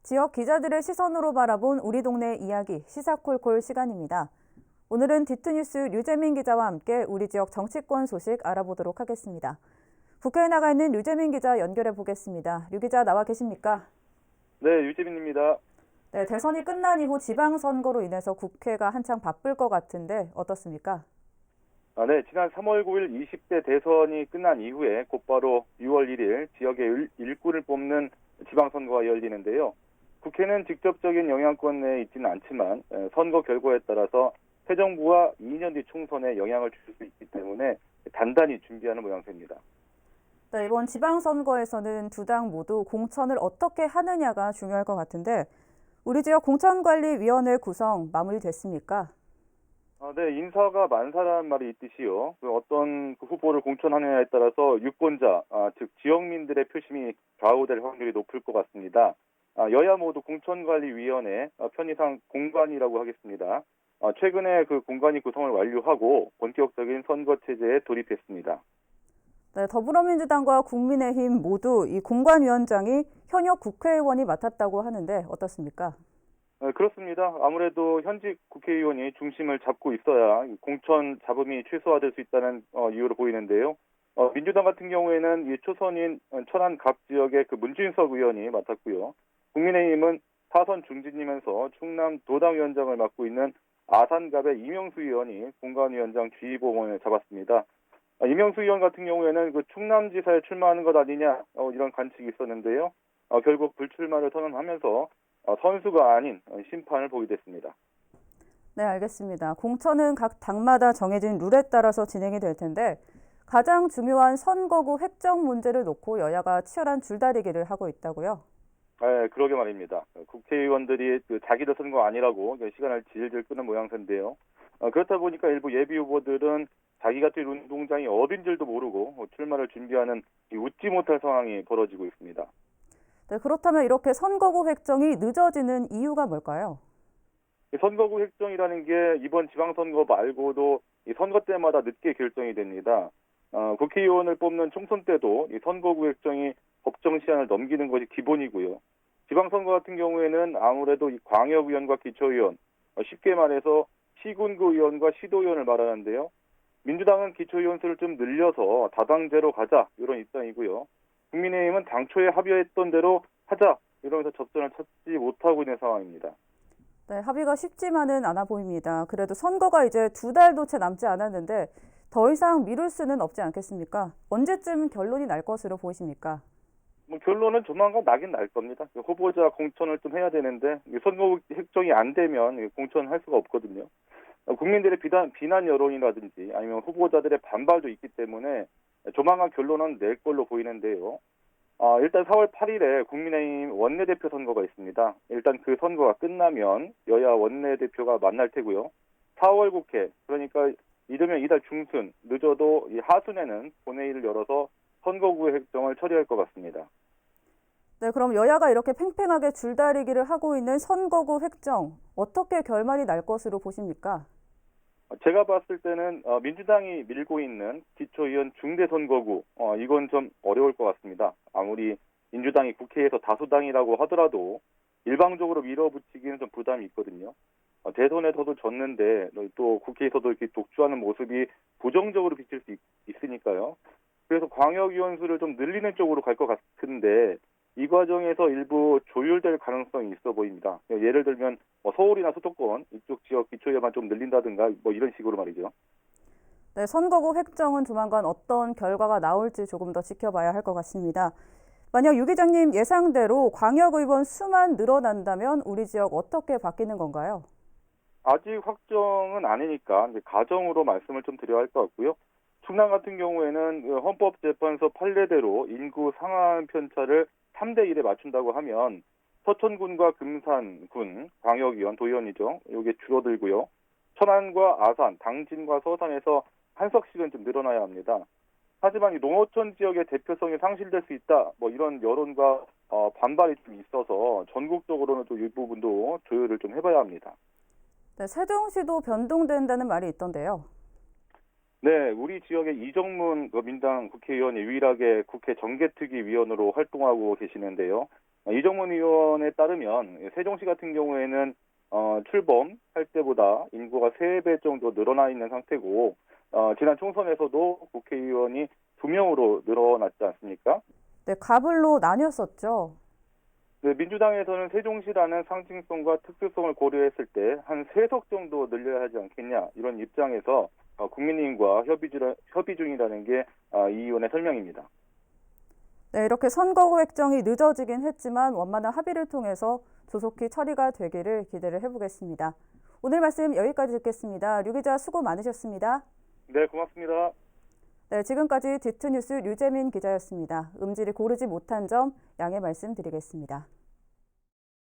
지역 기자들의 시선으로 바라본 우리 동네 이야기 시사콜콜 시간입니다. 오늘은 디투뉴스 류재민 기자와 함께 우리 지역 정치권 소식 알아보도록 하겠습니다. 국회에 나가 있는 류재민 기자 연결해 보겠습니다. 류 기자 나와 계십니까? 네, 유재민입니다. 네, 대선이 끝난 이후 지방선거로 인해서 국회가 한창 바쁠 것 같은데 어떻습니까? 네, 지난 3월 9일 20대 대선이 끝난 이후에 곧바로 6월 1일 지역의 일꾼을 뽑는 지방선거가 열리는데요. 국회는 직접적인 영향권 내에 있지는 않지만 선거 결과에 따라서 새 정부와 2년 뒤 총선에 영향을 줄 수 있기 때문에 단단히 준비하는 모양새입니다. 네, 이번 지방선거에서는 두 당 모두 공천을 어떻게 하느냐가 중요할 것 같은데 우리 지역 공천관리위원회 구성 마무리됐습니까? 네, 인사가 만사라는 말이 있듯이요. 어떤 후보를 공천하느냐에 따라서 유권자, 즉 지역민들의 표심이 좌우될 확률이 높을 것 같습니다. 여야 모두 공천관리위원회, 편의상 공관이라고 하겠습니다. 최근에 그 공관위 구성을 완료하고 본격적인 선거 체제에 돌입했습니다. 네, 더불어민주당과 국민의힘 모두 이 공관위원장이 현역 국회의원이 맡았다고 하는데 어떻습니까? 그렇습니다. 아무래도 현직 국회의원이 중심을 잡고 있어야 공천 잡음이 최소화될 수 있다는 이유로 보이는데요. 민주당 같은 경우에는 이 초선인 천안 각 지역의 그 문준석 의원이 맡았고요. 국민의힘은 사선 중진이면서 충남 도당위원장을 맡고 있는 아산갑의 이명수 의원이 공관위원장 지휘봉을 잡았습니다. 이명수 의원 같은 경우에는 그 충남지사에 출마하는 것 아니냐 이런 관측이 있었는데요. 결국 불출마를 선언하면서 선수가 아닌 심판을 보게 됐습니다. 네, 알겠습니다. 공천은 각 당마다 정해진 룰에 따라서 진행이 될 텐데 가장 중요한 선거구 획정 문제를 놓고 여야가 치열한 줄다리기를 하고 있다고요? 네, 그러게 말입니다. 국회의원들이 자기들 선거 아니라고 시간을 질질 끄는 모양새인데요. 그렇다 보니까 일부 예비 후보들은 자기가 뛸 운동장이 어딘 줄도 모르고 출마를 준비하는 웃지 못할 상황이 벌어지고 있습니다. 네, 그렇다면 이렇게 선거구 획정이 늦어지는 이유가 뭘까요? 선거구 획정이라는 게 이번 지방선거 말고도 이 선거 때마다 늦게 결정이 됩니다. 국회의원을 뽑는 총선 때도 이 선거구 획정이 법정 시한을 넘기는 것이 기본이고요. 지방선거 같은 경우에는 아무래도 이 광역의원과 기초의원, 쉽게 말해서 시군구 의원과 시도의원을 말하는데요. 민주당은 기초의원 수를 좀 늘려서 다당제로 가자 이런 입장이고요. 국민의힘은 당초에 합의했던 대로 하자 이러면서 접전을 찾지 못하고 있는 상황입니다. 네, 합의가 쉽지만은 않아 보입니다. 그래도 선거가 이제 두 달도 채 남지 않았는데 더 이상 미룰 수는 없지 않겠습니까? 언제쯤 결론이 날 것으로 보이십니까? 결론은 조만간 나긴 날 겁니다. 후보자 공천을 좀 해야 되는데 선거 획정이 안 되면 공천할 수가 없거든요. 국민들의 비난 여론이라든지 아니면 후보자들의 반발도 있기 때문에 조만간 결론은 낼 걸로 보이는데요. 일단 4월 8일에 국민의힘 원내대표 선거가 있습니다. 일단 그 선거가 끝나면 여야 원내대표가 만날 테고요. 4월 국회, 그러니까 이르면 이달 중순, 늦어도 이 하순에는 본회의를 열어서 선거구 획정을 처리할 것 같습니다. 네, 그럼 여야가 이렇게 팽팽하게 줄다리기를 하고 있는 선거구 획정, 어떻게 결말이 날 것으로 보십니까? 제가 봤을 때는 민주당이 밀고 있는 기초의원 중대선거구, 이건 좀 어려울 것 같습니다. 아무리 민주당이 국회에서 다수당이라고 하더라도 일방적으로 밀어붙이기는 좀 부담이 있거든요. 대선에서도 졌는데 또 국회에서도 이렇게 독주하는 모습이 부정적으로 비칠 수 있으니까요. 그래서 광역의원 수를 좀 늘리는 쪽으로 갈 것 같은데 이 과정에서 일부 조율될 가능성이 있어 보입니다. 예를 들면 서울이나 수도권 이쪽 지역 기초의원만 좀 늘린다든가 이런 식으로 말이죠. 네, 선거구 획정은 조만간 어떤 결과가 나올지 조금 더 지켜봐야 할 것 같습니다. 만약 유 기자님 예상대로 광역의원 수만 늘어난다면 우리 지역 어떻게 바뀌는 건가요? 아직 확정은 아니니까 이제 가정으로 말씀을 좀 드려야 할 것 같고요. 충남 같은 경우에는 헌법재판소 판례대로 인구 상한 편차를 3대 1에 맞춘다고 하면 서천군과 금산군, 광역의원, 도의원이죠. 이게 줄어들고요. 천안과 아산, 당진과 서산에서 한 석씩은 좀 늘어나야 합니다. 하지만 이 농어촌 지역의 대표성이 상실될 수 있다. 이런 여론과 반발이 좀 있어서 전국적으로는 또 이 부분도 조율을 좀 해봐야 합니다. 네, 세종시도 변동된다는 말이 있던데요. 네, 우리 지역의 이정문 민당 국회의원이 유일하게 국회 정개특위위원으로 활동하고 계시는데요. 이정문 의원에 따르면 세종시 같은 경우에는 출범할 때보다 인구가 3배 정도 늘어나 있는 상태고 지난 총선에서도 국회의원이 2명으로 늘어났지 않습니까? 네, 가불로 나뉘었었죠. 네, 민주당에서는 세종시라는 상징성과 특수성을 고려했을 때 한 3석 정도 늘려야 하지 않겠냐 이런 입장에서 국민의힘과 협의 중이라는 게 이 의원의 설명입니다. 네, 이렇게 선거구 획정이 늦어지긴 했지만 원만한 합의를 통해서 조속히 처리가 되기를 기대를 해보겠습니다. 오늘 말씀 여기까지 듣겠습니다. 류 기자 수고 많으셨습니다. 네, 고맙습니다. 네, 지금까지 디투뉴스 류재민 기자였습니다. 음질이 고르지 못한 점 양해 말씀드리겠습니다.